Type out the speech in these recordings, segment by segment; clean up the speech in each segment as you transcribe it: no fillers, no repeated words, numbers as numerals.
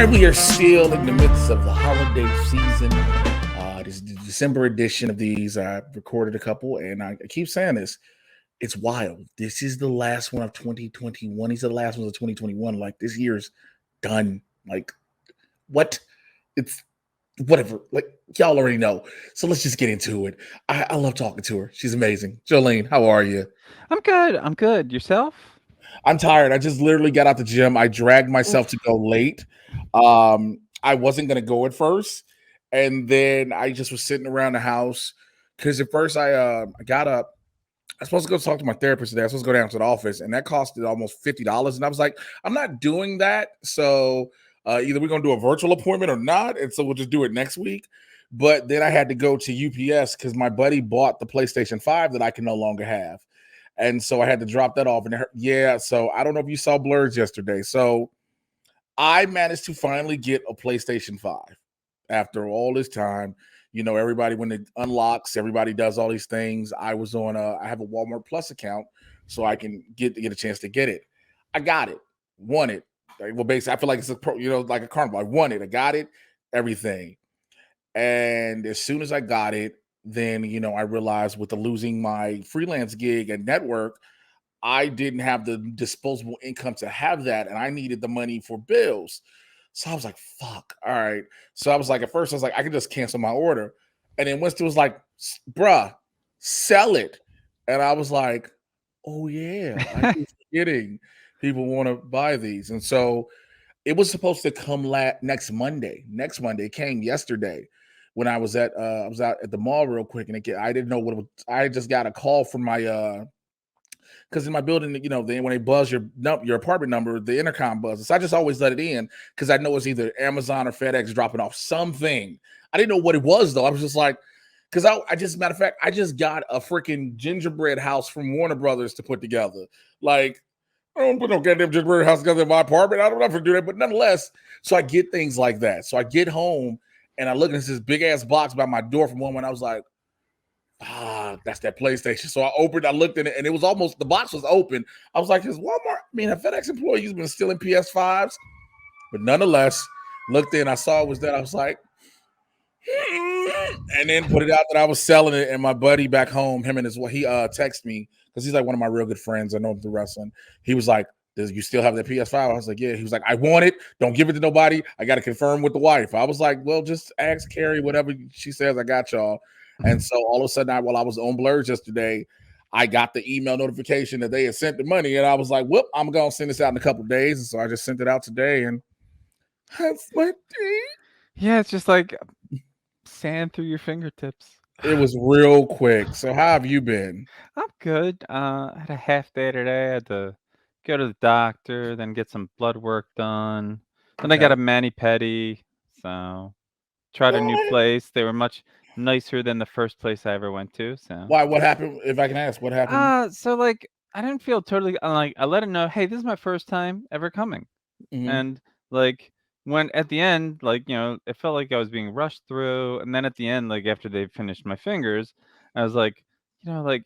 right, we are still in the midst of the holiday season. This is the December edition of these. I recorded a couple, and I keep saying this. It's wild. This is the last one of 2021. These are the last ones of 2021. Like, this year's done. Like, what? It's whatever. Like, y'all already know. So let's just get into it. I love talking to her. She's amazing. Jolene, how are you? I'm good. I'm good. Yourself? I'm tired. I just literally got out the gym. I dragged myself to Oof. go late. I wasn't gonna go at first, and then I just was sitting around the house because at first I got up. I was supposed to go talk to my therapist today. I was supposed to go down to the office, and that costed almost $50. And I was like, I'm not doing that. So either we're gonna do a virtual appointment or not, and so we'll just do it next week. But then I had to go to UPS because my buddy bought the PlayStation 5 that I can no longer have. And so I had to drop that off. And yeah, so I don't know if you saw Blurs yesterday. So I managed to finally get a PlayStation 5 after all this time. You know, everybody, when it unlocks, everybody does all these things. I was on I have a Walmart Plus account, so I can get a chance to get it. I got it, won it. Well, basically, I feel like it's like a carnival. I won it, I got it, everything. And as soon as I got it, then I realized with the losing my freelance gig and network, I didn't have the disposable income to have that, and I needed the money for bills. So I was like, fuck. All right. So I was like, at first, I was like, I could just cancel my order. And then Winston was like, bruh, sell it. And I was like, oh, yeah, I keep forgetting people want to buy these. And so it was supposed to come next Monday. Next Monday. It came yesterday when I was out at the mall real quick, and I didn't know what it was. I just got a call from my because in my building, then when they buzz your apartment number, the intercom buzzes. So I just always let it in because I know it's either Amazon or FedEx dropping off something. I didn't know what it was though. I was just like, because I just, matter of fact, I just got a freaking gingerbread house from Warner Brothers to put together. Like, I don't put no goddamn gingerbread house together in my apartment. I don't have to do that, but nonetheless, so I get things like that. So I get home and I look at this big ass box by my door from Walmart. I was like, that's that PlayStation. So I looked in it, and it was the box was open. I was like, is have FedEx employees been stealing PS5s? But nonetheless, looked in, I saw it was that. I was like, and then put it out that I was selling it. And my buddy back home, he texted me because he's like one of my real good friends. I know him through wrestling. He was like, does you still have that PS5? I was like, yeah. He was like, I want it. Don't give it to nobody. I got to confirm with the wife. I was like, well, just ask Carrie, whatever she says, I got y'all. And so all of a sudden, while I was on Blurs yesterday, I got the email notification that they had sent the money. And I was like, whoop, I'm going to send this out in a couple of days. And so I just sent it out today. And that's my day. Yeah, it's just like sand through your fingertips. It was real quick. So how have you been? I'm good. I had a half day today. I had to go to the doctor, then get some blood work done. Then I got Okay. a mani-pedi. So tried a new What? place. They were much nicer than the first place I ever went to. So Why? What happened? If I can ask, what happened? so like I didn't feel totally like I let him know, hey, this is my first time ever coming. Mm-hmm. And like when at the end, like, it felt like I was being rushed through. And then at the end, like after they finished my fingers, I was like, like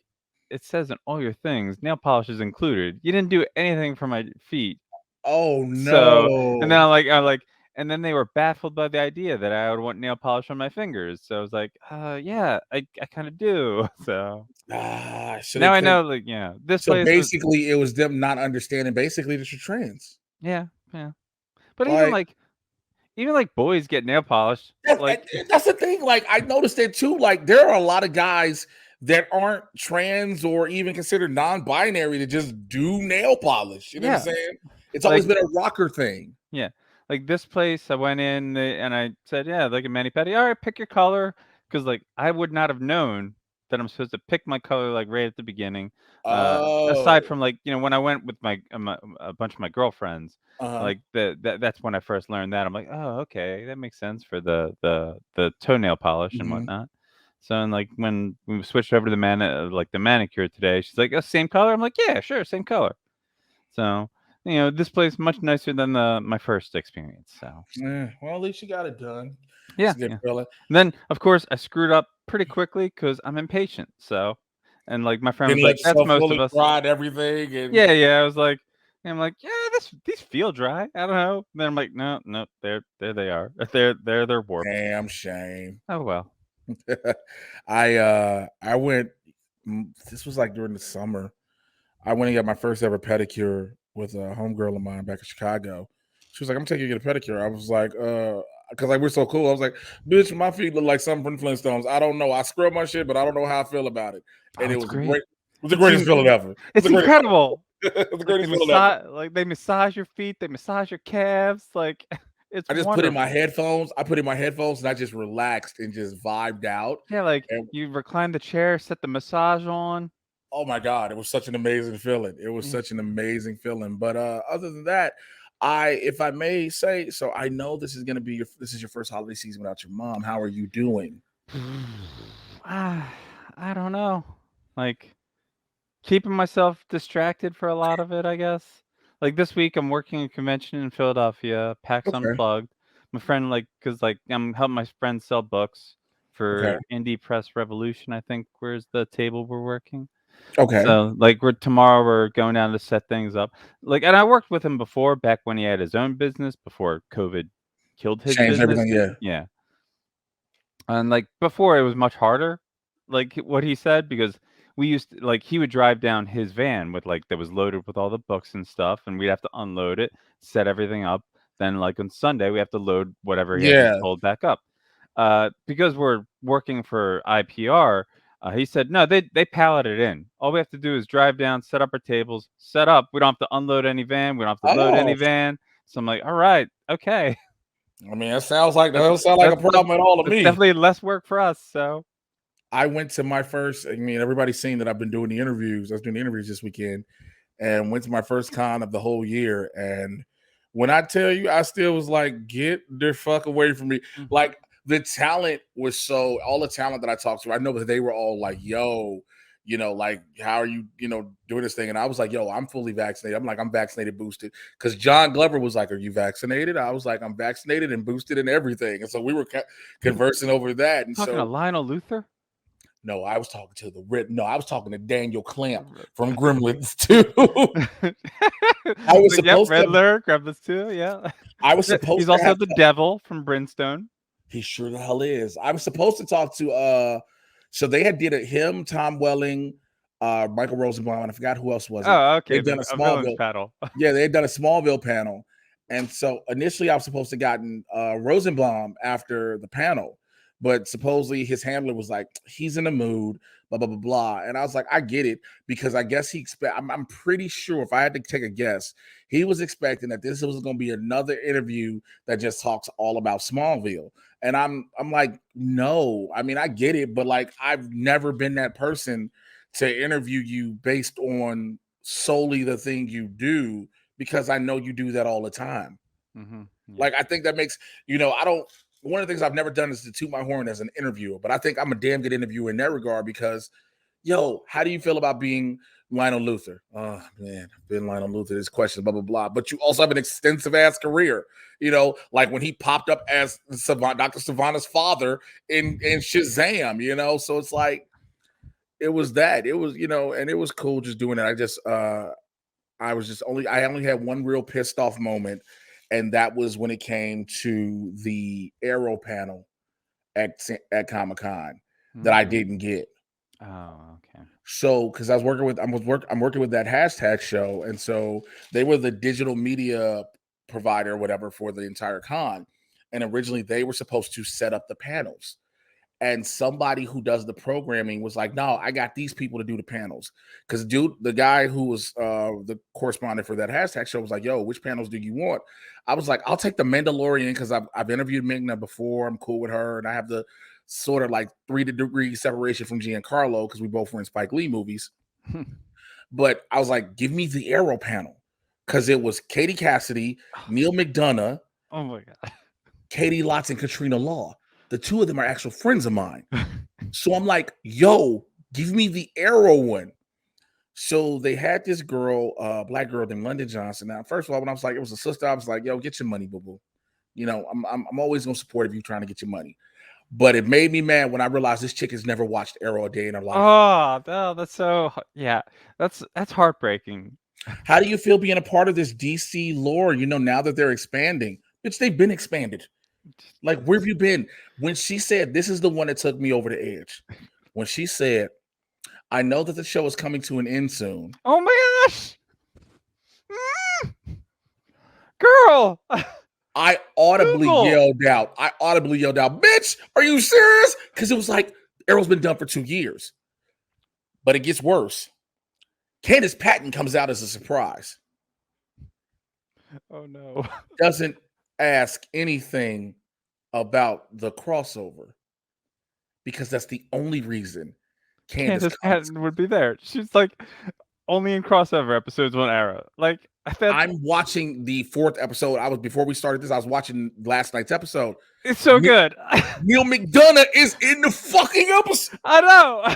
it says in all your things, nail polish is included. You didn't do anything for my feet. Oh So, and then no. and then they were baffled by the idea that I would want nail polish on my fingers. So I was like, yeah, I kind of do. So So they now I could. know, like, this So place was, basically, it was them not understanding. Basically, that you're trans. yeah, yeah. But Like even like boys get nail polish. Like, that's the thing. Like I noticed it too. Like there are a lot of guys that aren't trans or even considered non-binary that just do nail polish. You know what I'm yeah, saying? It's always like, been a rocker thing. yeah, like this place, I went in and I said, yeah, like a mani pedi. All right, pick your color, because like I would not have known that I'm supposed to pick my color like right at the beginning. Aside Oh, from like when I went with a bunch of my girlfriends, uh-huh. like that's when I first learned that. I'm like, oh, okay, that makes sense for the toenail polish and Hmm. whatnot. So and like when we switched over to the manicure today, she's like, oh, same color. I'm like, yeah, sure, same color. So, this place much nicer than my first experience. So, Yeah, well, at least you got it done. It's yeah, a good yeah. feeling. And then, of course, I screwed up pretty quickly because I'm impatient. So, and like my friend Didn't was let like, "That's yourself most of fully us." dry and everything, and Yeah, yeah. I was like, And I'm like, yeah, these feel dry. I don't know. Then I'm like, no, no, there they are. They're warped. Damn shame. Oh well. I went. This was like during the summer. I went and got my first ever pedicure with a homegirl of mine back in Chicago. She was like, "I'm taking you to get a pedicure." I was like, because like we're so cool. I was like, "Bitch, my feet look like something from Flintstones. I don't know. I scrub my shit, but I don't know how I feel about it." Oh, And it it's was a great. great. It was the It's greatest in, feeling ever. It was it's the greatest. incredible. It was the Like they greatest feeling ever. massage your feet. They massage your calves. Like it's I just put in my wonderful. headphones. I put in my headphones and I just relaxed and just vibed out. Yeah, like And you recline the chair, set the massage on. oh my god, it was such an amazing feeling. It was Yeah. such an amazing feeling. But other than that, if I may say, so I know this is your first holiday season without your mom. How are you doing? Ah, I don't know. Like keeping myself distracted for a lot of it, I guess. Like this week, I'm working a convention in Philadelphia, PAX Okay. Unplugged. My friend, like, cause like I'm helping my friend sell books Okay. for Indie Press Revolution. I think where's the table we're working. Okay. So like we're going down to set things up. Like, and I worked with him before, back when he had his own business before COVID killed his Changed business. everything. Yeah. Yeah. And, like, before it was much harder, like, what he said, because we used to like, he would drive down his van with, like that was loaded with all the books and stuff, and we'd have to unload it, set everything up. Then, like, on Sunday, we have to load whatever he hasn't Yeah. sold back up. Because we're working for IPR, he said, "No, they pallet it in. All we have to do is drive down, set up our tables, set up. We don't have to unload any van. We don't have to load any Oh, van." So I'm like, "All right, okay." I mean, that That's doesn't sound like a problem at all to that's me. definitely less work for us, so I went to my first. I mean, everybody's seen that I've been doing the interviews. I was doing the interviews this weekend, and went to my first con of the whole year. And when I tell you, I still was like, get the fuck away from me. Mhm. Like the talent was so all the talent that I talked to, I know that they were all like, yo, like how are you, doing this thing? And I was like, yo, I'm fully vaccinated. I'm like, I'm vaccinated, boosted. Because John Glover was like, are you vaccinated? I was like, I'm vaccinated and boosted and everything. And so we were conversing over that. And Talking to so Lionel Luther? no, I was talking to the written. No, I was talking to Daniel Clamp R from Gremlins too. I was Yep, supposed to Riddler, Gremlins too, yeah. I was supposed He's to also have the devil from Brimstone. he sure the hell is. I was supposed to talk to so they had did it him, Tom Welling, Michael Rosenbaum, and I forgot who else was it. Oh, okay, They'd done a a villains Smallville. panel. Yeah, they had done a Smallville panel. And so initially I was supposed to gotten Rosenbaum after the panel, but supposedly his handler was like, he's in the mood, blah, blah, blah, blah. And I was like, I get it, because I guess I'm pretty sure if I had to take a guess, he was expecting that this was going to be another interview that just talks all about Smallville. And I'm like, no, I mean, I get it, but like I've never been that person to interview you based on solely the thing you do, because I know you do that all the time. Mhm, yeah. Like I think that makes, I don't one of the things I've never done is to toot my horn as an interviewer, but I think I'm a damn good interviewer in that regard because how do you feel about being Lionel Luther? Oh man, I've been Lionel Luther. This question, blah blah blah. But you also have an extensive ass career. Like when he popped up as Dr. Savannah's father in Shazam. So it's like it was that. It was and it was cool just doing it. I only had one real pissed off moment, and that was when it came to the Arrow panel at Comic Con that I Mm. didn't get. Oh, okay. So because I'm working with that hashtag show, and so they were the digital media provider, or whatever, for the entire con. And originally they were supposed to set up the panels. And somebody who does the programming was like, no, I got these people to do the panels. Because the guy who was the correspondent for that hashtag show was like, yo, which panels do you want? I was like, I'll take the Mandalorian because I've interviewed Mingna before. I'm cool with her. And I have the sort of like 3 degree separation from Giancarlo because we both were in Spike Lee movies. But I was like, give me the Arrow panel. Because it was Katie Cassidy, Neil McDonough, Oh my god. Katie Lotz, and Katrina Law. The two of them are actual friends of mine. So I'm like, yo, give me the Arrow one. So they had this girl, black girl named London Johnson. Now, first of all, when I was like, it was a sister, I was like, yo, get your money, boo boo. I'm always gonna support if you trying to get your money. But it made me mad when I realized this chick has never watched Arrow a day in her life. Oh, no, that's so yeah, that's heartbreaking. How do you feel being a part of this DC lore? Now that they're expanding, bitch, they've been expanded. Like, where have you been? When she said, this is the one that took me over the edge. When she said, I know that the show is coming to an end soon. Oh my gosh, girl! I audibly Google. yelled out. Bitch, are you serious? Because it was like, Arrow's been done for 2 years. But it gets worse. Candace Patton comes out as a surprise. Oh no. Doesn't ask anything about the crossover. Because that's the only reason Candace Candace comes. Patton would be there. She's like only in crossover episodes on Arrow. Like that's I'm watching the 4th episode. Before we started this, I was watching last night's episode. it's so good. Neil McDonough is in the fucking episode. I know.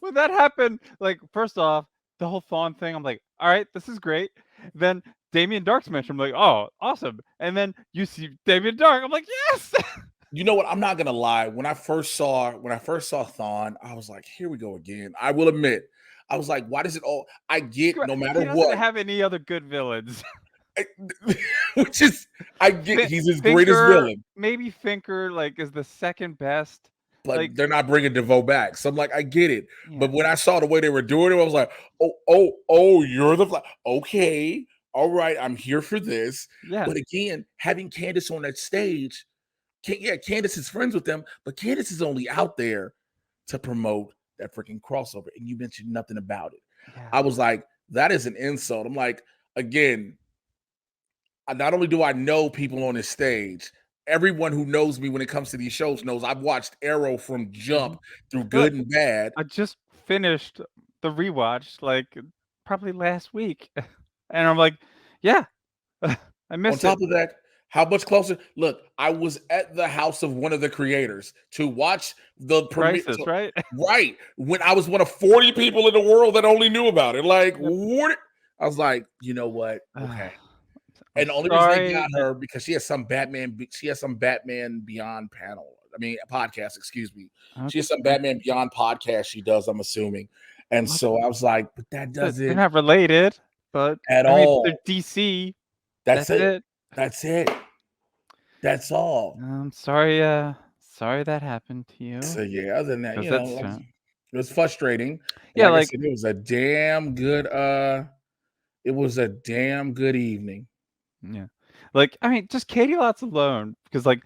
When that happened, like first off, the whole Thawne thing, I'm like, all right, this is great. Then Damien Dark's mentioned, I'm like, oh, awesome. And then you see Damien Dark, I'm like, yes. You know what? I'm not gonna lie. When I first saw Thawne, I was like, here we go again. I will admit, I was like, why does it all? I get no matter He doesn't what. have any other good villains. Which is, I get he's his greatest villain, maybe Finker like is the second best. but Like, they're not bringing DeVoe back. So I'm like, I get it. yeah. But when I saw the way they were doing it, I was like, oh, you're the okay, all right, I'm here for this. Yeah. But again, having Candace on that stage, Candace is friends with them, but Candace is only out there to promote that freaking crossover, and you mentioned nothing about it. Yeah. I was like, that is an insult. I'm like, again, not only do I know people on this stage, everyone who knows me when it comes to these shows knows I've watched Arrow from jump through good and bad. I just finished the rewatch like probably last week. And I'm like, yeah, I missed On top of that, how much closer? Look, I was at the house of one of the creators to watch the premiere. Crisis, right? Right. When I was one of 40 people in the world that only knew about it. Like, what? I was like, you know what? Okay. And the only reason they got her because she has some Batman Beyond panel. I mean, podcast, excuse me. Okay. She has some Batman Beyond podcast she does, I'm assuming. And so I was like, but that doesn't. They're not related, but at I mean, all. they're DC. That's it. That's it. That's all. I'm sorry. Sorry that happened to you. So yeah, other than that, That's it was frustrating. Yeah, like I said, it was a damn good. It was a damn good evening. Yeah, like I mean, just Katie Lots alone, because like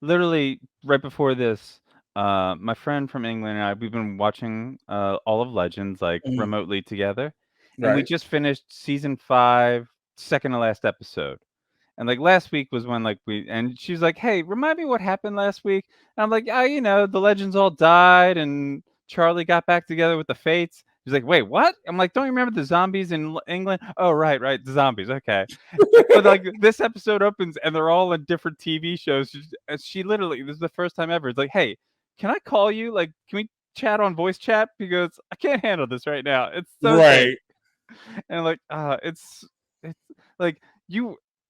literally right before this, my friend from England and I, we've been watching all of Legends like remotely together, and we just finished season 5, second to last episode. And like last week was when like and she's like, hey, remind me what happened last week. And I'm like, oh, the legends all died and Charlie got back together with the Fates. He's like, wait, what? I'm like, don't you remember the zombies in England? Oh, right, the zombies. Okay. But like this episode opens and they're all in different TV shows. She literally, this is the first time ever. It's like, hey, can I call you? Like, can we chat on voice chat? Because I can't handle this right now. It's so great. And like, it's like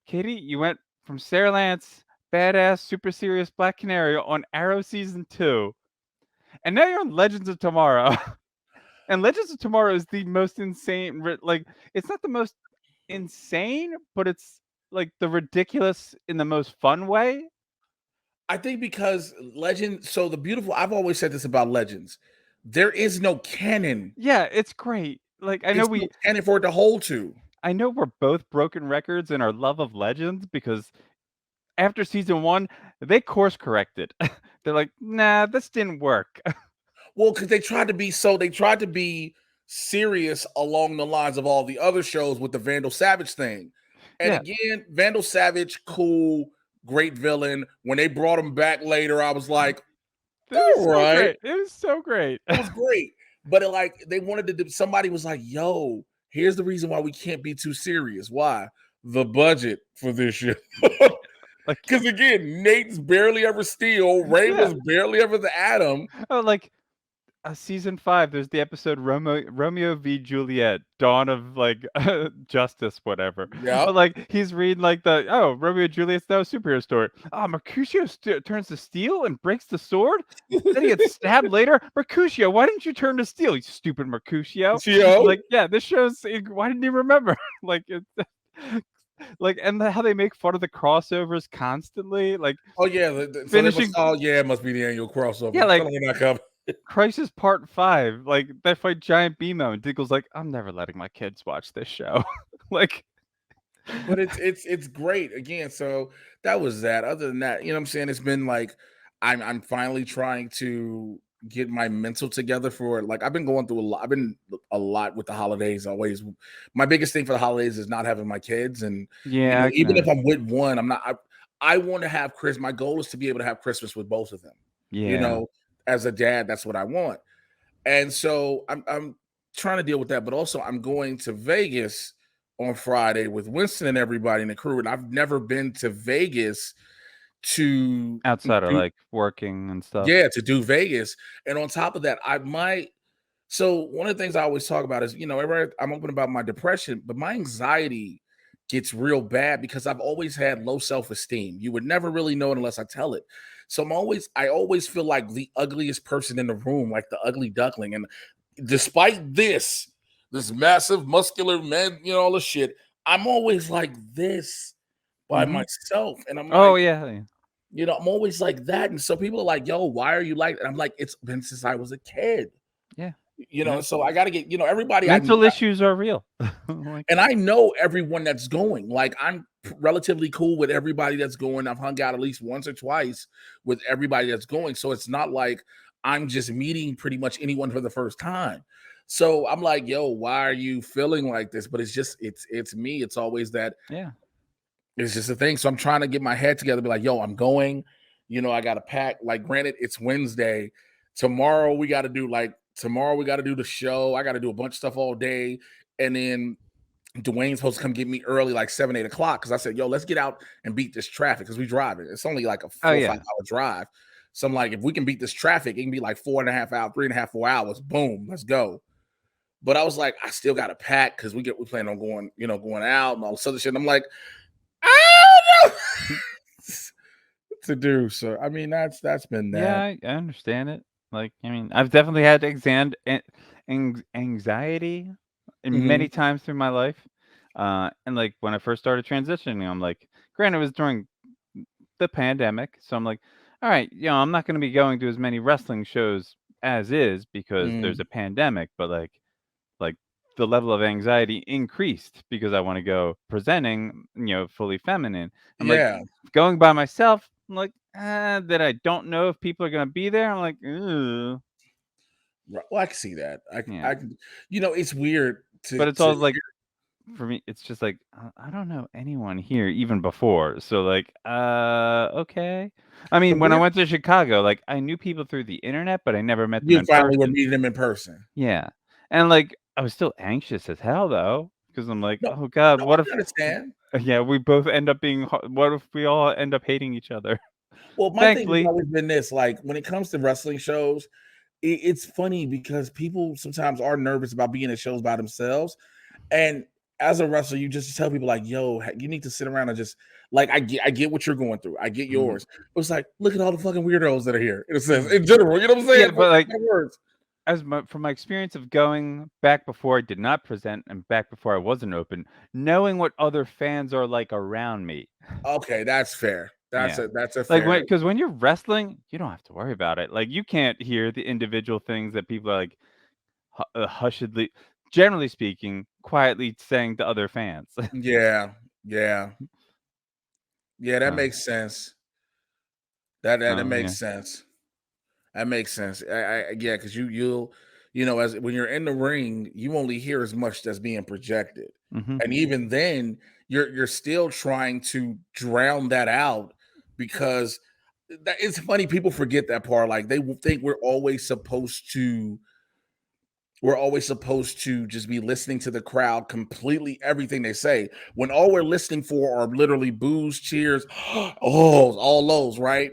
Katie, you went from Sarah Lance, badass, super serious Black Canary on Arrow season 2, and now you're on Legends of Tomorrow. And Legends of Tomorrow is the most insane. Like, it's not the most insane, but it's like the ridiculous in the most fun way. I think because Legends. So I've always said this about Legends. There is no canon. Yeah, it's great. Like I know no canon for it to hold to. I know we're both broken records in our love of Legends because after season 1, they course corrected. They're like, nah, this didn't work. Well, because they tried to be serious along the lines of all the other shows with the Vandal Savage thing. And again, Vandal Savage, cool, great villain. When they brought him back later, I was like, all right. It was so great. It was great. But they wanted to somebody was like, yo, here's the reason why we can't be too serious. Why? The budget for this shit. Because again, Nate's barely ever Steel. Ray was barely ever the Atom. Oh, like season 5, there's the episode Romeo v Juliet, Dawn of like Justice, whatever. Yep. But like he's reading like the Romeo and Juliet's now a superhero story. Mercutio turns to steel and breaks the sword. Then he gets stabbed later. Mercutio, why didn't you turn to steel? You stupid Mercutio. Yo. Like, yeah, this shows. Why didn't you remember? Like, like, and how they make fun of the crossovers constantly. Like, Oh yeah. So they must. finishing. Oh yeah, it must be the annual Yeah, crossover. Tell like them we're not coming. Crisis Part 5. Like, they fight Giant Beamo, and Diggle's like, I'm never letting my kids watch this show. Like, But it's great again. So that was that. Other than that, you know what I'm saying? It's been like I'm finally trying to get my mental together for it. Like I've been going through a lot. I've been a lot with the holidays always. My biggest thing for the holidays is not having my kids. And yeah, I even can. if I'm with one, I'm not I want to have Chris. My goal is to be able to have Christmas with both of them. You Yeah. know, as a dad, that's what I want. And so I'm trying to deal with that, but also I'm going to Vegas on Friday with Winston and everybody in the crew. And I've never been to Vegas to Outside of do like working and stuff. yeah, to do Vegas. And on top of that, I might so one of the things I always talk about is, everybody, I'm open about my depression, but my anxiety gets real bad because I've always had low self-esteem. You would never really know it unless I tell it. So I always feel like the ugliest person in the room, like the ugly duckling. And despite this massive muscular man, all this shit, I'm always like this by Hmm. myself. And I'm Oh like, yeah. I'm always like that. And so people are like, yo, why are you like that? I'm like, it's been since I was a kid. Yeah. So I got to get, everybody Mental issues are real. Like, and I know everyone that's going. Like I'm relatively cool with everybody that's going. I've hung out at least once or twice with everybody that's going. So it's not like I'm just meeting pretty much anyone for the first time. So I'm like, yo, why are you feeling like this? But it's just it's me. It's always that yeah. it's just a thing. So I'm trying to get my head together, be like, yo, I'm going. I got to pack. Like, granted, it's Wednesday. Tomorrow we got to do the show. I got to do a bunch of stuff all day. And then Dwayne's supposed to come get me early, like 7, 8 o'clock. Cause I said, yo, let's get out and beat this traffic. Cause we driving. It's only like a Oh 4 or 5 yeah. hour drive. So I'm like, if we can beat this traffic, it can be like 4.5 hours, 3.5, 4 hours. Boom, let's go. But I was like, I still got to pack because we plan on going out and all this other shit. And I'm like, I don't know to do. So I mean, that's been Yeah, that. I understand it. Like, I mean, I've definitely had anxiety Mhm. many times through my life. And like when I first started transitioning, I'm like, granted, it was during the pandemic, so I'm like, all right, I'm not going to be going to as many wrestling shows as is because there's Mm. a pandemic, but like the level of anxiety increased because I want to go presenting, fully feminine. I'm like Yeah. going by myself. I'm like, that I don't know if people are gonna be there. I'm like, ooh, Right. Well, I can see that. yeah. It's weird But it's to all like for me, it's just like I don't know anyone here even before. So like, okay. I the mean, when I weird went to Chicago, like I knew people through the internet, but I never met them you in finally were person. meeting them in person. Yeah, and like I was still anxious as hell though, because I'm like, No, oh god, no, I what if can understand. yeah, we both end up being what if we all end up hating each other? Well, my thing has Thankfully. always been this, like, when it comes to wrestling shows, it's funny because people sometimes are nervous about being at shows by themselves, and as a wrestler, you just tell people like, "Yo, you need to sit around and just like I get what you're going through. I get Mhm. yours." But it's like, look at all the fucking weirdos that are here. In a sense, Mhm. in general, you know what I'm Yeah, saying? but, like, My words. from my experience of going back before I did not present and back before I wasn't open, knowing what other fans are like around me. Okay, that's fair. That's Yeah. a Like, fair. because when you're wrestling, you don't have to worry about it. Like, you can't hear the individual things that people are, like, hushedly generally speaking, quietly saying to other fans. Yeah, yeah, yeah. That So makes sense. That yeah. makes sense. That makes sense. Yeah, because as when you're in the ring, you only hear as much that's being projected, Mhm. and even then, you're still trying to drown that out because it's funny. People forget that part. Like they think we're always supposed to just be listening to the crowd completely everything they say when all we're listening for are literally boos, cheers, oh, all those, right?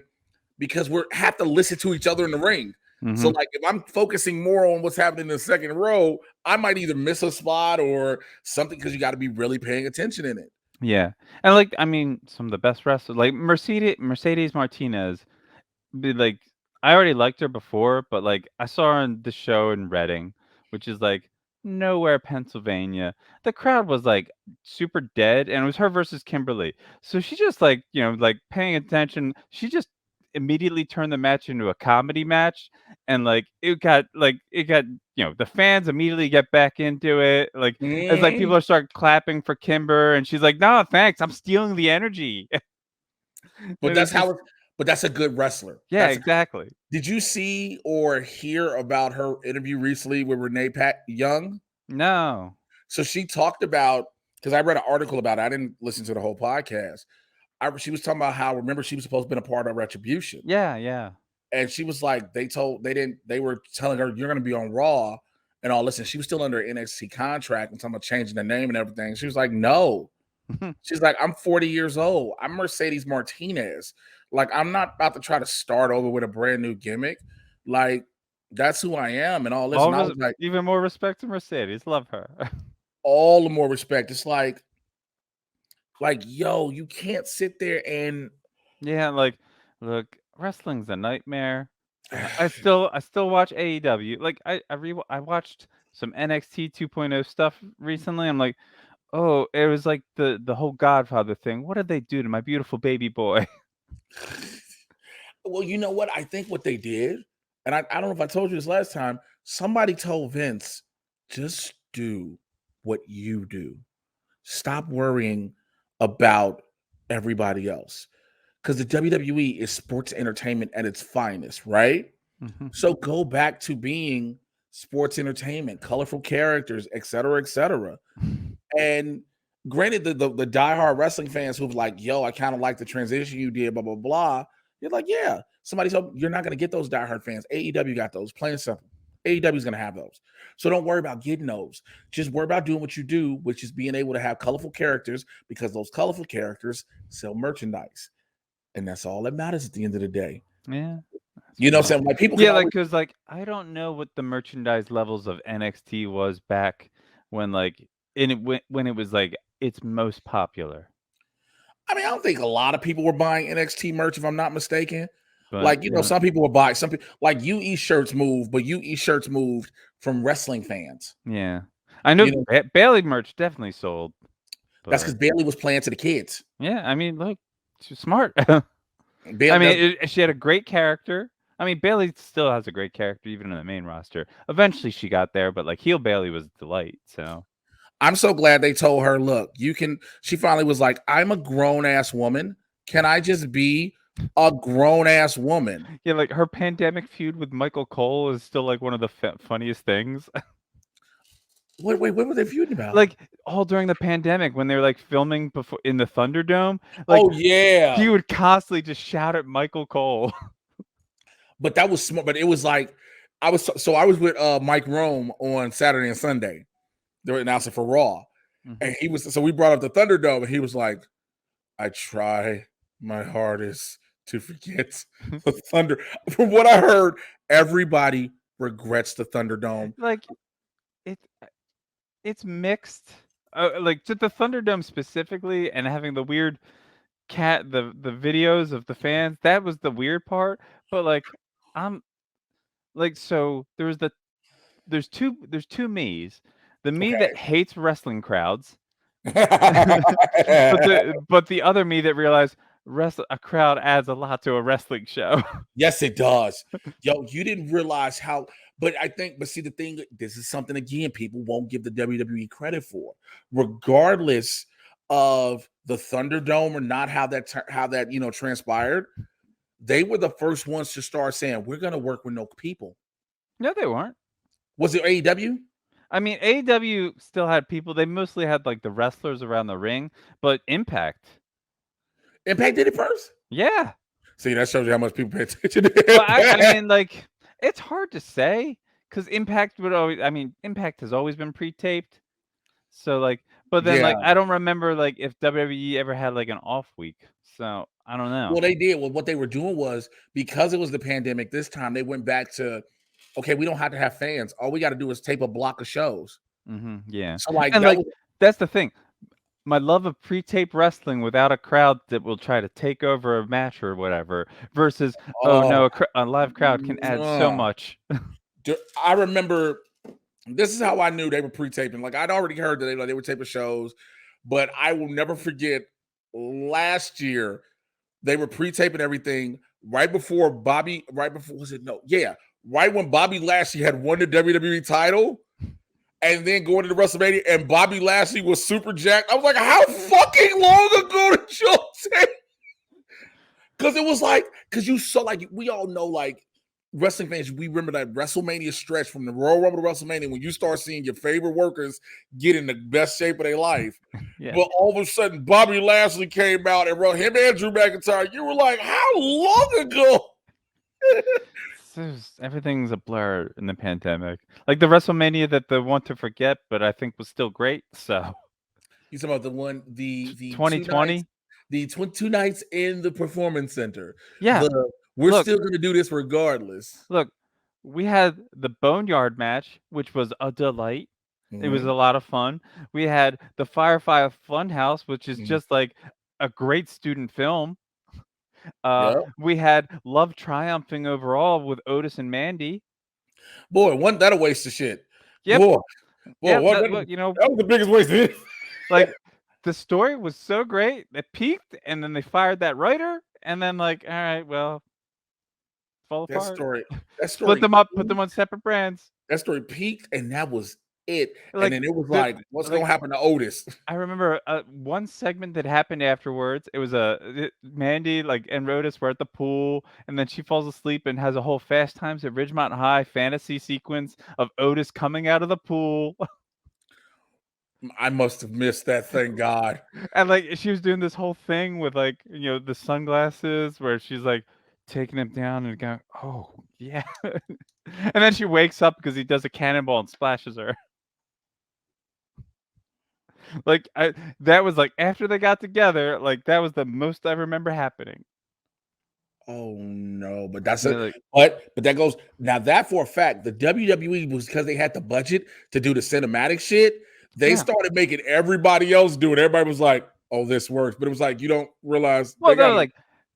Because we have to listen to each other in the ring. So, Mhm. like, if I'm focusing more on what's happening in the second row, I might either miss a spot or something because you got to be really paying attention in it. Yeah. And, like, I mean, some of the best wrestlers like Mercedes Martinez. Be like, I already liked her before, but, like, I saw her on the show in Reading, which is, like, nowhere Pennsylvania. The crowd was, like, super dead, and it was her versus Kimberly. So she just, like, like, paying attention. She just immediately turned the match into a comedy match, and, like, the fans immediately get back into it, like, as, like, Mhm. people start clapping for Kimber, and she's like, "No, thanks, I'm stealing the energy." But And that's it's just how. But that's a good wrestler. yeah, exactly. Did you see or hear about her interview recently with Renee Pat Young? No. So she talked about, because I read an article about it. I didn't listen to the whole podcast. She was talking about how, remember, she was supposed to be a part of Retribution, Yeah, yeah. and she was like, they were telling her you're going to be on Raw and all. Listen, she was still under an NXT contract and talking about changing the name and everything. She was like, no. She's like, I'm 40 years old. I'm Mercedes Martinez. Like, I'm not about to try to start over with a brand new gimmick. Like, that's who I am and all this. All And I res was like, even more respect to Mercedes, love her. all the more respect. It's like, yo, you can't sit there and Yeah, like, look, wrestling's a nightmare. I still watch AEW. Like, I watched some NXT 2.0 stuff recently. I'm like, "Oh, it was like the whole Godfather thing. What did they do to my beautiful baby boy?" well, you know what? I think what they did, and I don't know if I told you this last time, somebody told Vince, just do what you do. Stop worrying about everybody else. Because the WWE is sports entertainment at its finest, right? Mhm. So go back to being sports entertainment, colorful characters, et cetera, et cetera. And granted, the diehard wrestling fans who've like, yo, I kind of like the transition you did, blah, blah, blah. You're like, yeah. Somebody told you're not gonna get those diehard fans. AEW got those, plain and simple. AEW is gonna have those. So don't worry about getting those. Just worry about doing what you do, which is being able to have colorful characters because those colorful characters sell merchandise. And that's all that matters at the end of the day. Yeah, that's You know what fair. I'm saying? Like people can Yeah, like, always 'cause, like, I don't know what the merchandise levels of NXT was back when, like, when it was, like, its most popular, I mean, I don't think a lot of people were buying NXT merch, if I'm not mistaken. but, Like, some people will buy some people like UE shirts moved, but UE shirts moved from wrestling fans. yeah. I know You know, Bailey merch definitely sold, that's but because Bailey was playing to the kids. yeah, I mean, look, she's smart. I Bailey does. mean, she had a great character. I mean, Bailey still has a great character even in the main roster. Eventually, she got there, but, like, heel Bailey was a delight, so I'm so glad they told her, look, you can. She finally was like, I'm a grown ass woman. Can I just be a grown ass woman? yeah, like, her pandemic feud with Michael Cole is still, like, one of the funniest things. Wait, what were they feuding about? Like, all during the pandemic when they were, like, filming before in the Thunderdome, like, Oh yeah, he would constantly just shout at Michael Cole. but that was smart. But it was like I was with Mike Rome on Saturday and Sunday. They were announcing for Raw. Mhm. And we brought up the Thunderdome, and he was like, I try my hardest to forget the Thunder. From what I heard, everybody regrets the Thunderdome. Like, it it's mixed. Like, to the Thunderdome specifically and having the weird the videos of the fans, that was the weird part, but, like, I'm like, so there's two me's. The me that Okay. hates wrestling crowds, but the other me that realized a crowd adds a lot to a wrestling show. Yes, it does. Yo, you didn't realize how, but see, the thing, this is something again, people won't give the WWE credit for, regardless of the Thunderdome or not how that transpired. They were the first ones to start saying, we're going to work with no people. No, they weren't. Was it AEW? I mean, AEW still had people. They mostly had, like, the wrestlers around the ring, but Impact. Impact did it first. Yeah. See, that shows you how much people pay attention to Well, I Impact. mean, like, it's hard to say because Impact would always I mean, Impact has always been pre-taped. So, like but then, like, Yeah. I don't remember, like, if WWE ever had, like, an off week. So, I don't know. Well, they did. Well, what they were doing was, because it was the pandemic this time, they went back to okay, we don't have to have fans. All we got to do is tape a block of shows. Yeah, So like and that like was that's the thing. My love of pre-tape wrestling without a crowd that will try to take over a match or whatever, versus oh oh, no, a live crowd can add so mwah. much. I remember this is how I knew they were pre-taping. Like I'd already heard that they were taping shows, but I will never forget last year they were pre-taping everything right before Bobby. Right before was it no? Yeah, right when Bobby Lashley had won the WWE title, and then going to the WrestleMania, and Bobby Lashley was super jacked. I was like, how fucking long ago did you take? Because it was like, because you saw like we all know like wrestling fans, we remember that WrestleMania stretch from the Royal Rumble to WrestleMania when you start seeing your favorite workers get in the best shape of their life. Yeah. But all of a sudden, Bobby Lashley came out and wrote him and Drew McIntyre. You were like, how long ago? Everything's a blur in the pandemic. Like the WrestleMania that they want to forget, but I think was still great. So You talking about the one, the 2 nights, 2020. two nights in the performance center. Yeah. The we're Look, still gonna do this regardless. look. We had the Boneyard match, which was a delight. It was Mhm, a lot of fun. We had the Firefly Funhouse, which is mhm. just like a great student film. Yeah. We had love triumphing overall with Otis and Mandy. Boy, wasn't that a waste of shit? Yep, Boy, boy, yep. what That, that look, that was the biggest waste of it. like the story was so great. It peaked, and then they fired that writer, and then like, all right, well, fall That apart. story that Split story them up, put them peaked on separate brands. that story peaked, and that was it. And Like then it was the like, what's gonna like happen to Otis? I remember one segment that happened afterwards. It was Mandy like and Rhoda were at the pool, and then she falls asleep and has a whole Fast Times at Ridgemont High fantasy sequence of Otis coming out of the pool. I must have missed that, thank God. And, like, she was doing this whole thing with, like, the sunglasses where she's, like, taking him down and going, "Oh, yeah." And then she wakes up because he does a cannonball and splashes her. Like, that was, like, after they got together, like, that was the most I remember happening. Oh no, but that's Yeah, it. like But that goes now that for a fact, the WWE was because they had the budget to do the cinematic shit, they yeah. started making everybody else do it. Everybody was like, oh, this works. But it was like you don't realize Well, they got no, to like,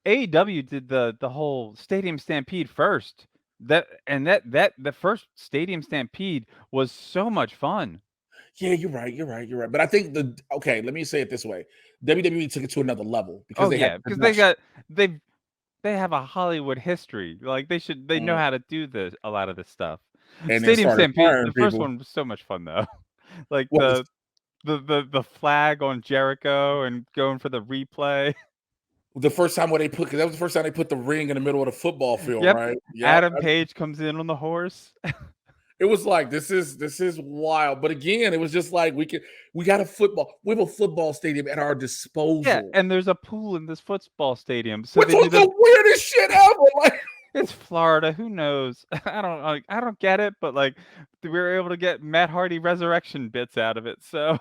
AEW did the whole Stadium Stampede first. That the first Stadium Stampede was so much fun. yeah, you're right. But I think okay, let me say it this way. WWE took it to another level because Oh, they had yeah, because production. they they have a Hollywood history. Like they know Mm, how to do this a lot of this stuff. and then Stadium started Stampede, firing the first people. one was so much fun though. Like What was the flag on Jericho and going for the replay. the first time where they put? Because that was the first time they put the ring in the middle of the football field, Yep. right? Yep. Adam Page comes in on the horse. It was like this is wild. But again, it was just like we got a football. We have a football stadium at our Yeah, disposal. and there's a pool in this football stadium. So Which they do was the the weirdest shit ever. Like, it's Florida, who knows? I don't get it, but like we were able to get Matt Hardy resurrection bits out of it. So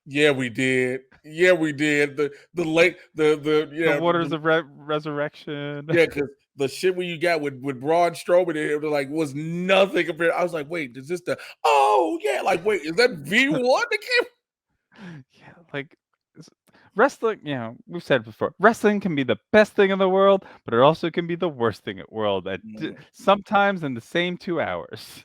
yeah, we did. Yeah, we did. The late the the yeah waters of resurrection. yeah because the shit when you got with Braun Strowman, it was like was nothing compared. I was like, wait, is this the? Oh yeah, like wait, is that V1 that came? Yeah, like wrestling, we've said it before. Wrestling can be the best thing in the world, but it also can be the worst thing in the world sometimes in the same 2 hours.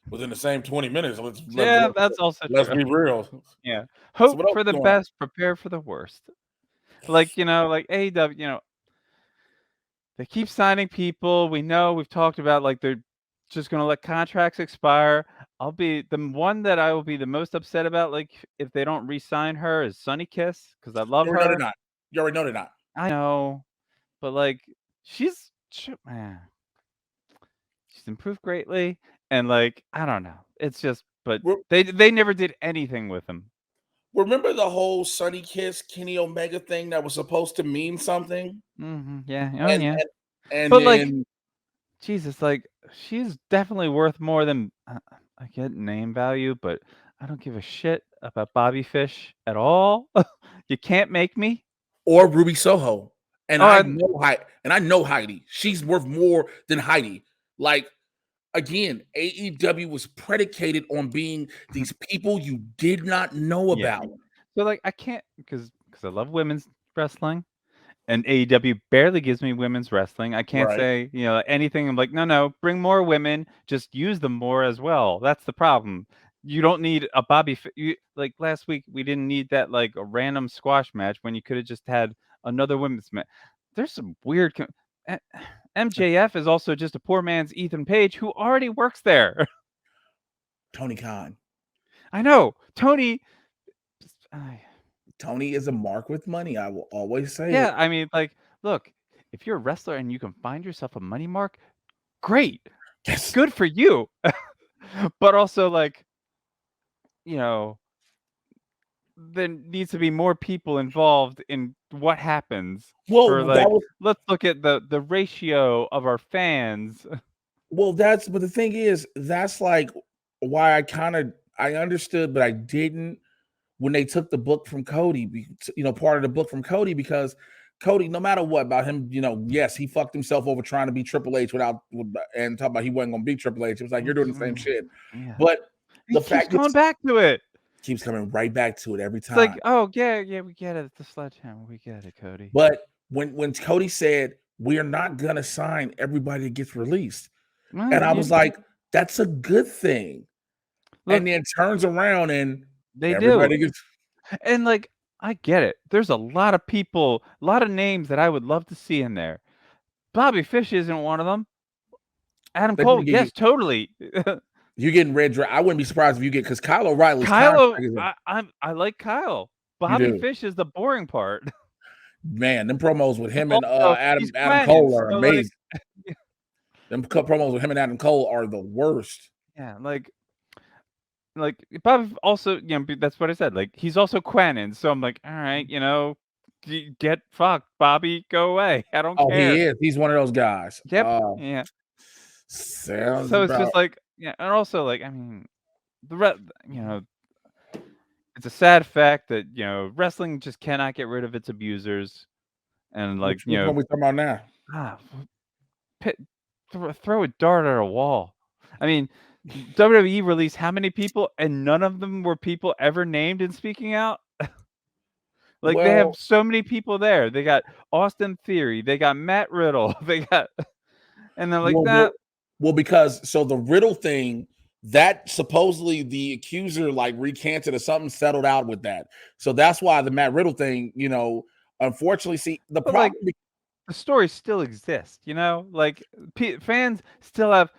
Within the same 20 minutes. Yeah, that's also Let's true. be real. Yeah. So Hope what else for is the going on? best, prepare for the worst. Like, like AEW, they keep signing people. We know we've talked about like they're just gonna let contracts expire. I'll be the one that I will be the most upset about, like if they don't re-sign her is Sunny Kiss, because I love You already know they're her. not. You already know they're not. I know, but like man, she's improved greatly, and like I don't know. It's just but Re- they never did anything with him. Remember the whole Sunny Kiss Kenny Omega thing that was supposed to mean something, Yeah. Oh and yeah. and, and But like then Jesus, like, she's definitely worth more than I get name value, but I don't give a shit about Bobby Fish at all. You can't make me. or Ruby Soho, and Oh, I and know Heidi. She's worth more than Heidi. Like again, AEW was predicated on being these people you did not know Yeah. about. So, like, I can't because I love women's wrestling, and AEW barely gives me women's wrestling. I can't Right. say, anything. I'm like, "No, no, bring more women, just use them more as well." That's the problem. You don't need a like, last week, we didn't need that, like, a random squash match when you coulda just had another women's match. There's some weird eh, MJF is also just a poor man's Ethan Page who already works there. Tony Khan. I know. Tony just Tony is a mark with money. I will always say it. yeah, I mean, like, look, if you're a wrestler and you can find yourself a money mark, great. Yes. Good for you. But also, like, you know, there needs to be more people involved in what happens for, Well, that like, was let's look at the ratio of our fans. well, that's but the thing is, that's like why I understood, but I didn't when they took the book from Cody, part of the book from Cody, because Cody, no matter what about him, yes, he fucked himself over trying to be Triple H and talk about he wasn't going to be Triple H. It was like you're doing the same shit, Yeah. but He the keeps fact going is, back to it. keeps coming right back to it every It's like, time. "Oh, yeah, yeah, we get it. It's the sledgehammer. We get it, Cody." But when Cody said we're not gonna sign everybody that gets released, Well, and I was like, that's a good thing, and look, then turns around and they do. everybody gets And, like, I get it. There's a lot of people, a lot of names that I would love to see in there. Bobby Fish isn't one of them. Adam they Cole, didn't yes, get totally. you're getting red dra I wouldn't be surprised if you get because Kyle O'Reilly's contract Kylo, is a I like Kyle. you Bobby do. Fish is the boring part. Man, them promos with him and, Also, he's Adam Quanon, Cole are so, like, amazing. Them promos with him and Adam Cole are the worst. yeah, like Bobby also, that's what I said. Like, he's also Quanon, so I'm like, all right, get fucked, Bobby, go away. I don't Oh, he care. is. He's one of those guys. Yep. Yeah. Sounds So it's about just like, yeah, and also like, I mean, the re- you know, it's a sad fact that wrestling just cannot get rid of its abusers, and like which one we talking about now? ah, pit, throw a dart at a wall. I mean, WWE released how many people, and none of them were people ever named in Speaking Out. Like they have Well so many people there. They got Austin Theory, they got Matt Riddle, they got, and they're like well that. well well, because so the Riddle thing, that supposedly the accuser, like, recanted or something, settled out with that. So that's why the Matt Riddle thing, unfortunately, see, the But like problem the story still exists, like fans still have.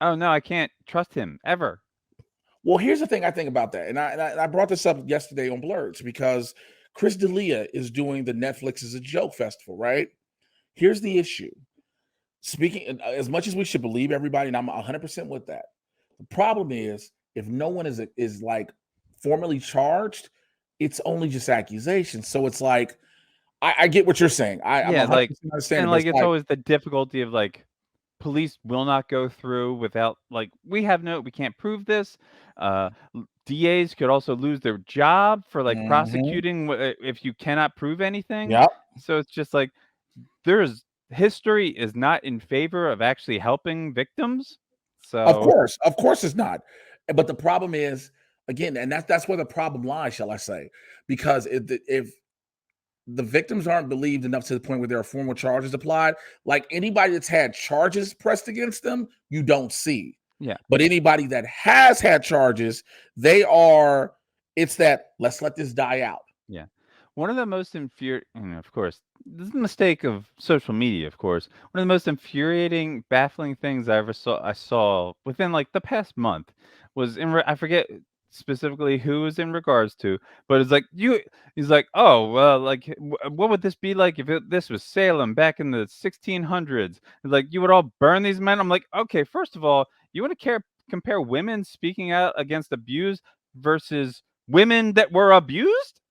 Oh no, I can't trust him ever. well, here's the thing I think about that, and I brought this up yesterday on Blurs because Chris D'Elia is doing the Netflix is a Joke festival, right? Here's the issue. Speaking as much as we should believe everybody, and I'm 100% with that. The problem is if no one is like formally charged, it's only just accusations. So it's like I get what you're saying. I'm Yeah, 100% understanding, and but like it's it's like always the difficulty of like police will not go through without like we can't prove this. DAs could also lose their job for like mhm, prosecuting if you cannot prove anything. yep. So it's just like there's history is not in favor of actually helping victims. So Of course, it's not. But the problem is again, and that's where the problem lies, shall I say? Because if the victims aren't believed enough to the point where there are formal charges applied. Like anybody that's had charges pressed against them, you don't see. yeah. But anybody that has had charges, they are, it's that let's let this die out. Yeah. One of the most of course, this is a mistake of social media, of course. One of the most infuriating, baffling things I saw within like the past month was I forget specifically who was in regards to, but it's like he's like, "Oh, well, like what would this be like if this was Salem back in the 1600s?" Like you would all burn these men. I'm like, "Okay, first of all, you want to compare women speaking out against abuse versus women that were abused?"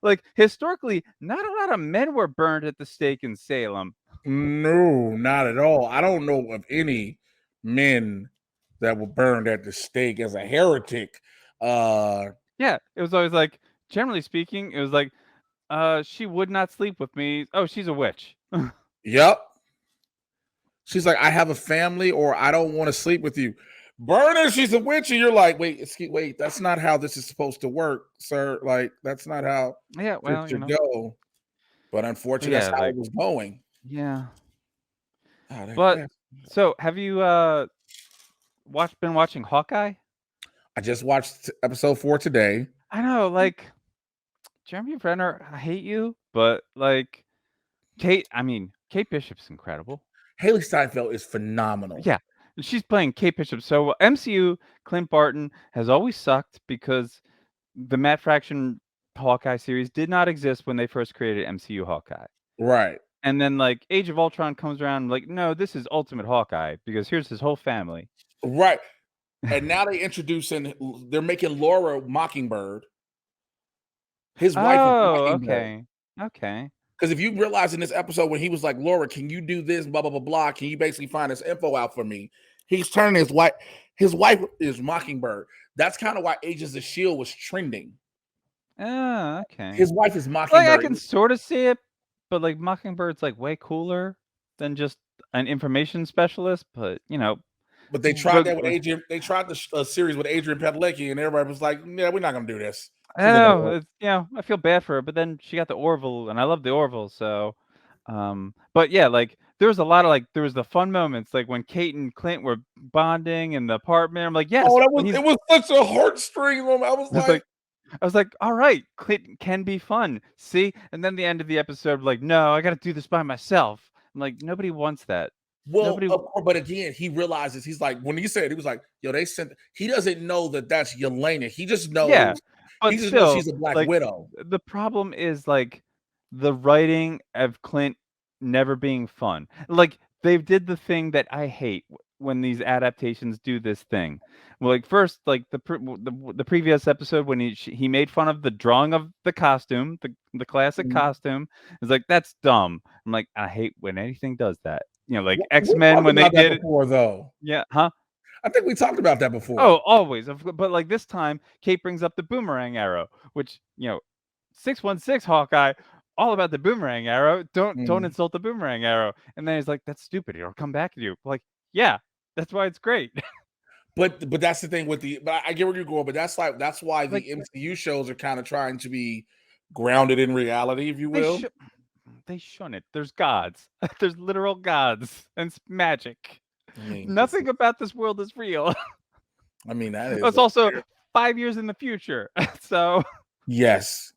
Like, historically, not a lot of men were burned at the stake in Salem. No, not at all. I don't know of any men that were burned at the stake as a heretic. Uh Yeah, it was always like, generally speaking, it was like, she would not sleep with me. Oh, she's a witch. yep. She's like, I have a family, or I don't want to sleep with you. Burn her, she's a witch, and you're like, wait, that's not how this is supposed to work, sir. Like, that's not how Yeah, this well, should go. But but unfortunately, that's yeah, how it like was going. yeah. Oh, But so have you been watching Hawkeye? I just watched episode 4 today. I know, like Jeremy Renner, I hate you, but like Kate Bishop's incredible. Haley Steinfeld is phenomenal. Yeah, she's playing Kate Bishop so well. MCU Clint Barton has always sucked because the Matt Fraction Hawkeye series did not exist when they first created MCU Hawkeye. Right. And then like Age of Ultron comes around like, no, this is Ultimate Hawkeye because here's his whole family. Right. And now they're making Laura Mockingbird. His wife is Oh, Mockingbird. okay. Okay. Because if you realize in this episode when he was like, Laura, can you do this? Blah, blah, blah, blah. Can you basically find this info out for me? He's turning his wife. His wife is Mockingbird. That's kind of why Agents of S.H.I.E.L.D. was trending. Oh, okay. His wife is Like I Mockingbird. can sort of see it, but like Mockingbird's like way cooler than just an information specialist, but But they tried that with Adrian. They tried the series with Adrian Padalecki, and everybody was like, yeah, we're not going to do this. I know, I feel bad for her, but then she got the Orville, and I love the Orville, so, but yeah, like, there was a lot of, like there was the fun moments, like, when Kate and Clint were bonding in the apartment, I'm like, "Yes," Oh, when he's it was such a heartstring moment. I was like, "Alright, Clint can be fun, see?" And then the end of the episode, like, "No, I gotta do this by myself." I'm like, "Nobody wants that." Well, Nobody of course, but again, he realizes he's like when he said he was like, "Yo, they sent." He doesn't know that that's Yelena. Yeah, He but just knows still, she's a Black like, Widow. the problem is, like, the writing of Clint never being fun. Like, they did the thing that I hate when these adaptations do this thing. Well, like, first, like, the previous episode when he made fun of the drawing of the costume, the classic Mhm. costume. It's like, "That's dumb." I'm like, I hate when anything does that. Like We X-Men talked when they about that did it. before, though. Yeah, huh? I think we talked about that before. Oh, always. But like this time, Kate brings up the boomerang arrow, which 616 Hawkeye, all about the boomerang arrow. Don't Mhm. insult the boomerang arrow. And then he's like, "That's stupid. It'll come back at you." Like, yeah, that's why it's great. But that's the thing with but I get where you're going. But that's why Like the MCU shows are kind of trying to be grounded in reality, if you they will. should they shouldn't. There's gods. There's literal gods and magic. I mean, Nothing about this world is real. that is It's also 5 years in the future. So yes.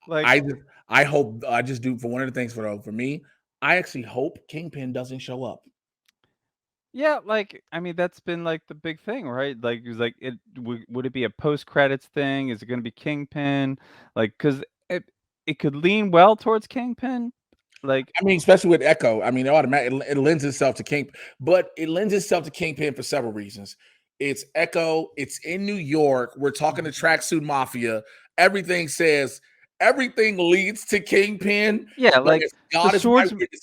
like I just I hope I just do for one of the things for me. I actually hope Kingpin doesn't show up. yeah, like, I mean, that's been, like, the big thing, right? Like, it's like, would it be a post-credits thing? Is it gonna be Kingpin? Like, 'cause it could lean well towards Kingpin. Like I mean, especially with Echo. I mean, it lends itself to King, but it lends itself to Kingpin for several reasons. It's Echo. It's in New York. We're talking to Tracksuit Mafia. Everything says everything leads to Kingpin. yeah, But like, if the God is my swords witness,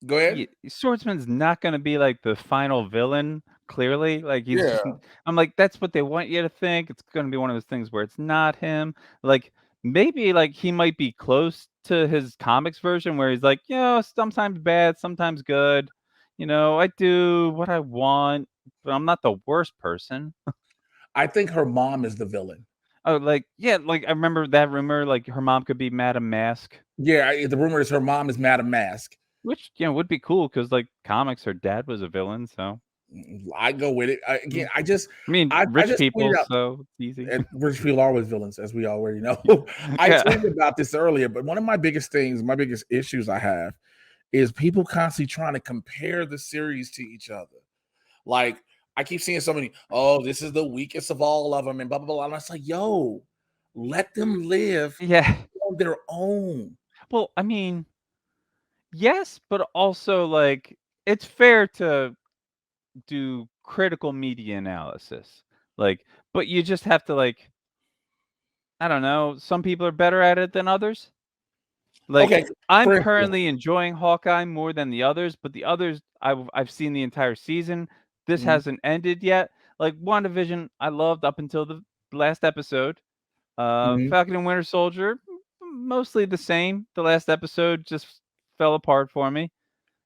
go ahead. Swordsman's not gonna be, like, the final villain, clearly, like, he's just Yeah, I'm like, "That's what they want you to think." It's gonna be one of those things where it's not him. Like, maybe, like, he might be close to his comics version where he's like, sometimes bad, sometimes good. I do what I want, but I'm not the worst person." I think her mom is the villain. Oh, like yeah, like, I remember that rumor, like, her mom could be Madame Mask, Yeah, the rumor is her mom is Madame Mask. which, would be cool because like, comics, her dad was a villain, so I go with it. Again, mm. I mean, I rich just tweeted people, out. so it's easy. And rich people are always villains, as we already know. I Yeah. tweeted about this earlier, but one of my biggest things, my biggest issues I have is people constantly trying to compare the series to each other. Like, I keep seeing so many, oh, this is the weakest of all of them, and blah, blah, blah. And I was like, yo, let them live Yeah. on their own. Well, I mean, yes, but also, like, it's fair to do critical media analysis, like, but you just have to, like, I don't know, some people are better at it than others. Like, Okay, I'm for instance, currently enjoying Hawkeye more than the others, but the others, I've seen the entire season. This mhm, hasn't ended yet. Like, WandaVision, I loved up until the last episode. mhm. Falcon and Winter Soldier, mostly the same. The last episode just fell apart for me.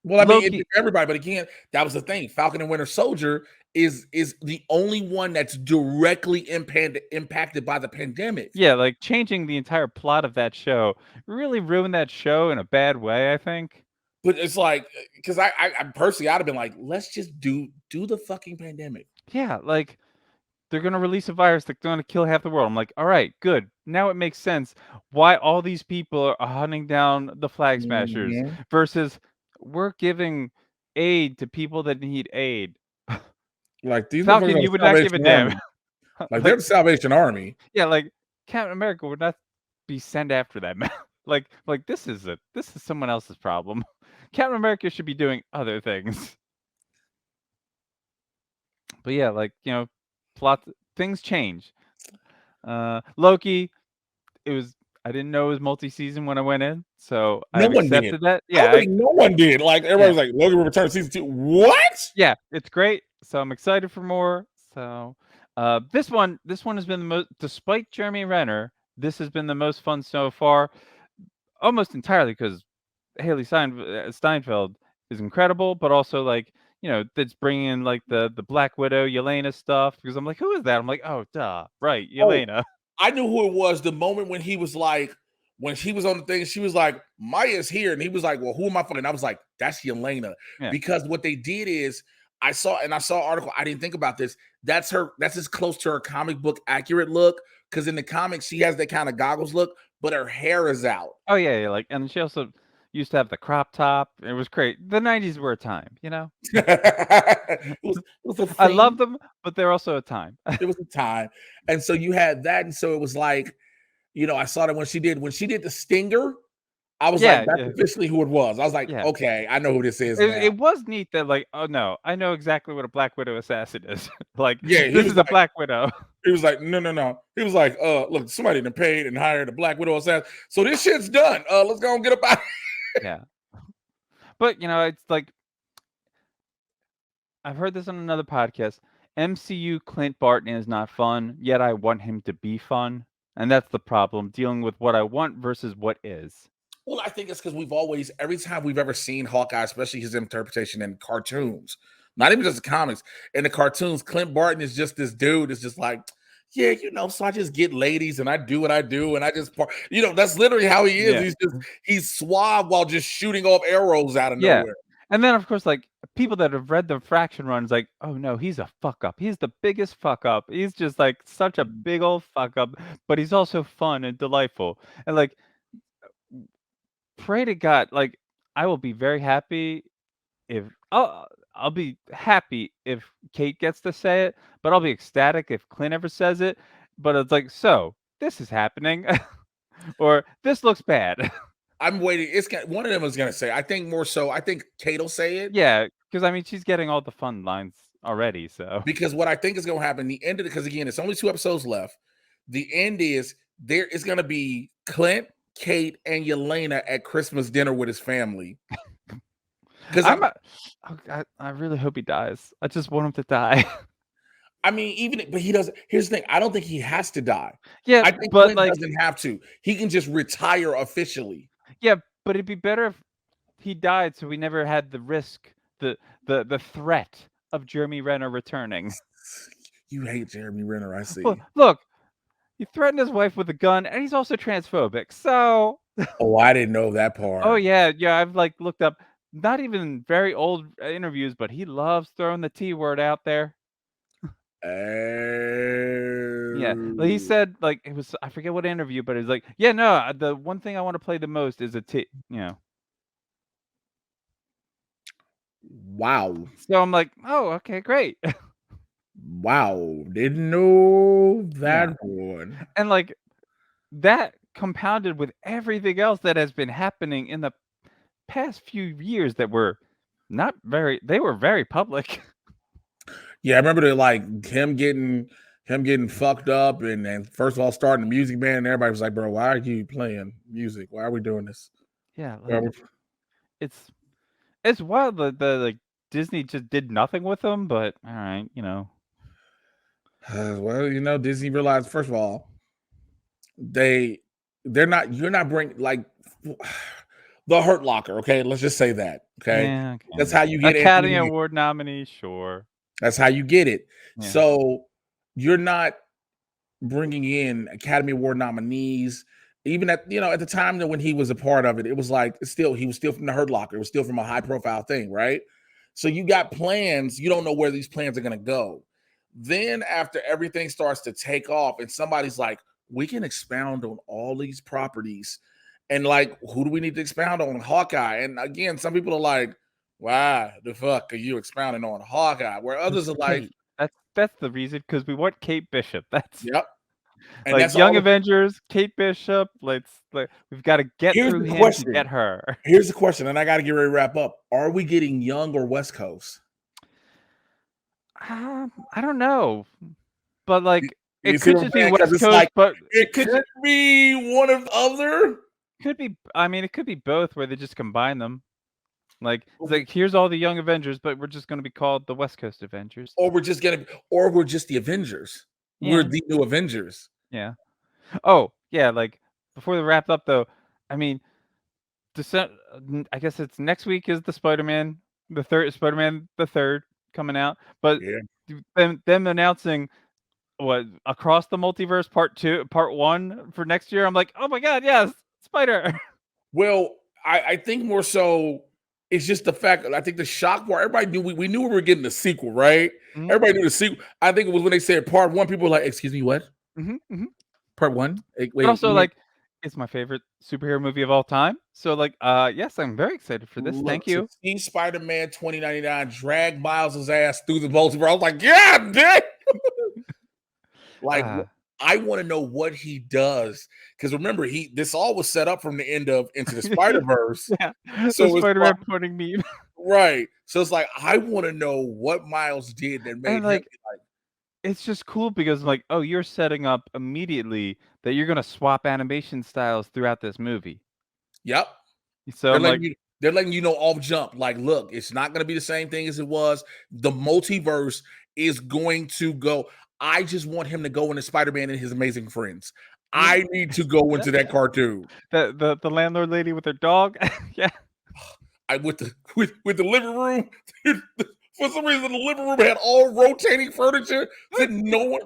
Well, I mean, it Loki. did for everybody, but again, that was the thing. Falcon and Winter Soldier is the only one that's directly impacted by the pandemic. Yeah, like changing the entire plot of that show really ruined that show in a bad way, I think. But it's like, because I personally, I'd have been like, let's just do the fucking pandemic. Yeah, like they're gonna release a virus that's gonna kill half the world. I'm like, all right, good. Now it makes sense why all these people are hunting down the flag smashers Mhm. versus we're giving aid to people that need aid. Like these motherfuckers Falcon, are you the would not give a Salvation damn. Army. Like they're Like, the Salvation Army. yeah, like Captain America would not be sent after that man. Like this is someone else's problem. Captain America should be doing other things. But yeah, like, plot things change. Loki, it was I didn't know it was multi-season when I went in, so No I've one did. accepted that. I Yeah, don't think no one did. Like everybody yeah, was like, Logan will return season 2. What? yeah, it's great. So I'm excited for more. So this one has been the most, despite Jeremy Renner, this has been the most fun so far, almost entirely because Haley Steinfeld is incredible, but also like, that's bringing in like the Black Widow Yelena stuff because I'm like, who is that? I'm like, oh, duh, right, Oh, Yelena. I knew who it was the moment when he was like, when she was on the thing, she was like, Maya's here. And he was like, well, who am I fucking? I was like, that's Yelena. Yeah. Because what they did is I saw an article, I didn't think about this. That's her, that's as close to her comic book accurate look. Because in the comics, she has that kind of goggles look, but her hair is out. Oh yeah, yeah. Like, and she also used to have the crop top. It was great. The '90s were a time, It was a I love thing. them, but they're also a time. It was a time. And so you had that. And so it was like, I saw that when she did the stinger, I was like, Yeah, that's yeah, officially who it was. I was like, yeah. okay, I know who this is It now. it was neat that like, oh no, I know exactly what a Black Widow assassin is. Like, Yeah, he this was is a like, Black Widow. no, no, no. He was like, look, somebody done paid and hired a Black Widow assassin. So this shit's done. Let's go and get up out. Yeah, but it's like I've heard this on another podcast. MCU Clint Barton is not fun, yet I want him to be fun, and that's the problem. Dealing with what I want versus what is. Well, I think it's because we've always, every time we've ever seen Hawkeye, especially his interpretation in cartoons, not even just the comics, in the cartoons, Clint Barton is just this dude. It's just like, yeah, so I just get ladies and I do what I do and I just, that's literally how he is. Yeah. He's suave while just shooting off arrows out of Yeah. nowhere. And then, of course, like, people that have read the Fraction runs, like, "Oh, no, he's a fuck up. He's the biggest fuck up. He's just, like, such a big old fuck up, but he's also fun and delightful." And, like, pray to God, like, I will be very happy if I'll be happy if Kate gets to say it, but I'll be ecstatic if Clint ever says it. But it's like, "So, this is happening," or, "This looks bad." I'm waiting. One of them is gonna say. I think more so. I think Kate will say it Yeah, because I mean, she's getting all the fun lines already, so because what I think is gonna happen. The end of it, because again, it's only 2 episodes left. The end is there is gonna be Clint, Kate, and Yelena at Christmas dinner with his family. Because I'm a oh god, I really hope he dies. I just want him to die. I mean, but he doesn't. Here's the thing. I don't think he has to die. Yeah, I think but, Clint like doesn't have to. He can just retire officially. yeah, but it'd be better if he died so we never had the risk, the threat of Jeremy Renner returning. You hate Jeremy Renner, I Well, see. look, he threatened his wife with a gun, and he's also transphobic, so Oh, I didn't know that oh, part. yeah, yeah, I've, like, looked up not even very old, interviews, but he loves throwing the T word out there. Yeah, like, he Oh, said, like, it was I forget what interview, but he's like, "Yeah, no, the one thing I wanna play the most is a T," you know? wow. So I'm like, "Oh, okay, great." Wow. Didn't know Yeah, that one. and, like, that compounded with everything else that has been happening in the past few years that were not very they were very public. Yeah, I remember him getting fucked up and first of all starting a music band and everybody was like, bro, why are you playing music? Why are we doing this? Yeah, Why are like, we-" it's it's wild that like, Disney just did nothing with them, but alright, Well, Disney realized first of all, they they're not you're not bringing like the Hurt Locker. Okay, let's just say that. Okay, Yeah, that's okay. how you get Anthony. Academy Award nominee, sure. That's how you get it. Yeah. So you're not bringing in Academy Award nominees. Even at at the time that when he was a part of it, it was like he was still from the Hurt Locker. It was still from a high profile thing, right? So you got plans. You don't know where these plans are going to go. Then after everything starts to take off, and somebody's like, "We can expound on all these properties," and like, who do we need to expound on? Hawkeye. And again, some people are like, "Why the fuck are you expounding on Hawkeye?" Where others are like, Kate. That's the reason because we want Kate Bishop. That's "Yep." And like that's Young all. Avengers, Kate Bishop. We've got to get Here's through the him to question. get her. Here's the question, and I got to get ready to wrap up. Are we getting Young or West Coast? I don't know, but You like you it see could what I'm just be saying? Because West it's Coast, like but it could be one of the other, could be. I mean, it could be both where they just combine them. Like it's like here's all the Young Avengers, but we're just going to be called the West Coast Avengers. or we're just the Avengers. We're Yeah, the new Avengers. yeah. Oh, yeah. Like before they wrapped up, though, I mean, I guess it's next week is the Spider-Man the third coming out, but Yeah. them announcing what Across the Multiverse Part 1 for next year. I'm like, oh my god, yes, Spider. Well, I think more so it's just the fact I think the shock part, everybody knew we knew we were getting the sequel, right? Mhm, Everybody knew the sequel. I think it was when they said part one, people were like, excuse me, what? mhm, mhm. Part one? But Wait, also, you mean like, it's my favorite superhero movie of all time. So, like, yes, I'm very excited for this. look Thank to you. see Spider-Man 2099 drag Miles' ass through the multiverse. I was like, yeah, damn. Like, Ah, I want to know what he does. Because remember, this all was set up from the end of Into the Spider-Verse. yeah, the So it's like, Spider-Man pudding meme, right. So it's like, I want to know what Miles did that and made him like, be like, it's just cool because like, oh, you're setting up immediately that you're gonna swap animation styles throughout this movie. yep. So They're I'm letting like, you they're letting you know off jump. Like, look, it's not gonna be the same thing as it was. The multiverse is going to go. I just want him to go into Spider-Man and his amazing friends. mhm, I need to go yeah, into that cartoon. the landlord lady with her dog, yeah. I with the with the living room. For some reason, the living room had all rotating furniture. That no one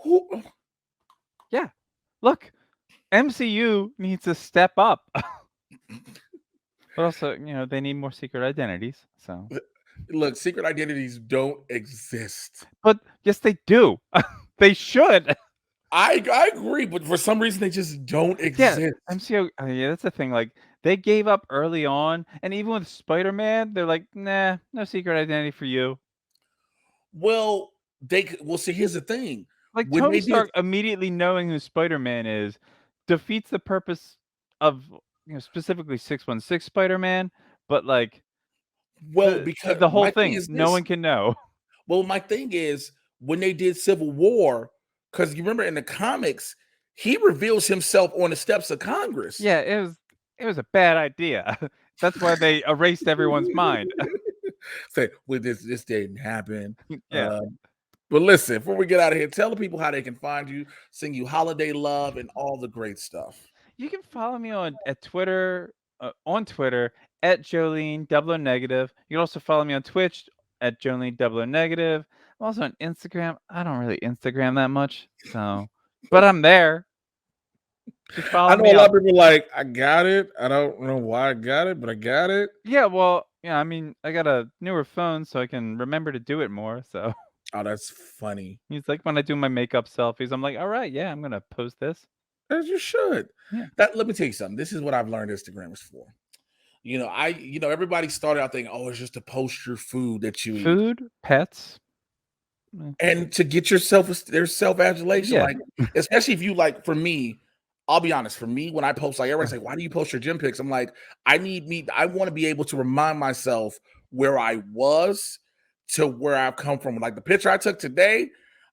who Yeah. Look, MCU needs to step up. But also, they need more secret identities, so look, secret identities don't exist. but yes, they do. They should. I agree, but for some reason they just don't Yeah, exist. MCU yeah, that's the thing, like, they gave up early on, and even with Spider-Man, they're like, "Nah, no secret identity for you." Well, well, see, here's the thing. Like, When Tony they did Stark immediately knowing who Spider-Man is defeats the purpose of, specifically 616 Spider-Man, but, like, well, because the whole my thing thing, is no this. one can know. Well, my thing is when they did Civil War, because you remember in the comics, he reveals himself on the steps of Congress. Yeah, it was a bad idea. That's why they erased everyone's mind. Say, well, this didn't happen. Yeah. But listen, before we get out of here, tell the people how they can find you, sing you holiday love, and all the great stuff. You can follow me on Twitter at Jolene double O negative. You can also follow me on Twitch at Jolene double O negative. I'm also on Instagram. I don't really Instagram that much, so but I'm there. Just I follow know me a lot up. of people like, I got it. I don't know why I got it, but I got it. Yeah, well, yeah, I mean, I got a newer phone, so I can remember to do it more. So Oh, that's funny. he's like when I do my makeup selfies, I'm like, all right, yeah, I'm gonna post this. As you should. Yeah. That let me tell you something. This is what I've learned Instagram is for. Everybody started out thinking, oh, it's just to post your food that you eat. Food, pets. And to get yourself there's self-adulation. Yeah. Like, especially if you like for me, I'll be honest, for me, when I post, like everybody's like, why do you post your gym pics? I'm like, I want to be able to remind myself where I was to where I've come from. Like the picture I took today,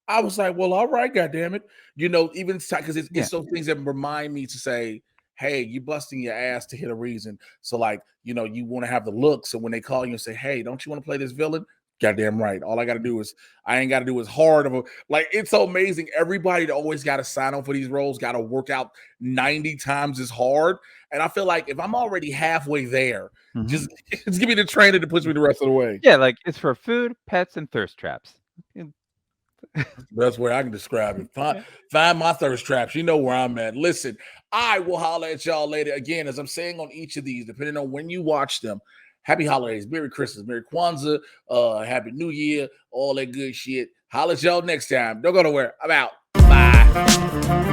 I was like, well, all right, god damn it. Even because Yeah. it's those things that remind me to say, hey, you busting your ass to hit a reason. So, like, you want to have the look. So when they call you and say, hey, don't you want to play this villain? Goddamn right. All I got to do is I ain't got to do is hard of a like. It's so amazing. Everybody that always got to sign on for these roles got to work out 90 times as hard. And I feel like if I'm already halfway there, Mhm. just give me the trainer to push me the rest of the way. Yeah, like, it's for food, pets, and thirst traps. And Best way I can describe it. yeah. Find my thirst traps. You know where I'm at. Listen, I will holler at y'all later. Again, as I'm saying on each of these, depending on when you watch them, happy holidays, Merry Christmas, Merry Kwanzaa, Happy New Year, all that good shit. Holler at y'all next time. Don't go nowhere. I'm out. Bye.